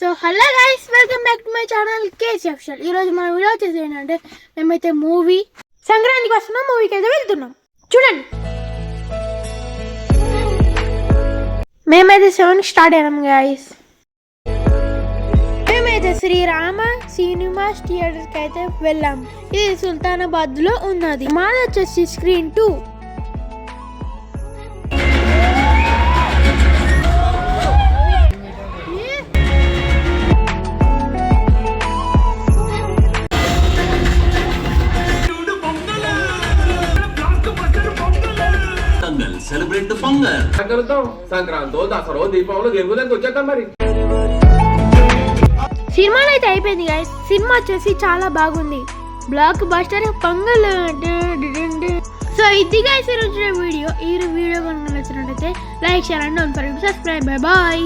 So hello guys, welcome back to my channel KC official. ఈరోజు మన video వచ్చేసి ఏంటంటే మేమైతే మూవీ సంక్రాంతికి వస్తున్నాం, మూవీకి అయితే వెళ్తున్నాం. చూడండి, మేమైతే 7 స్టార్ట్ అయినాం గైస్. మేమైతే శ్రీరామ సినిమాస్ థియేటర్కి అయితే వెళ్ళాం. ఇది సుల్తానాబాద్లో ఉన్నది. మాది వచ్చేసి స్క్రీన్ 2. సెలబ్రేట్ పొంగల్ సంక్రాంతి దసరా దీపావళి దేనికోదానికి వచ్చేద్దాం. మరి సినిమా అయితే అయిపోయింది గైస్. సినిమా వచ్చేసి చాలా బాగుంది, బ్లాక్ బస్టర్ పొంగల్. సో ఇది గైస్ ఈరోజు వీడియో. ఈ వీడియో కనుక నచ్చినట్లయితే like, share and don't forget to subscribe. Bye bye.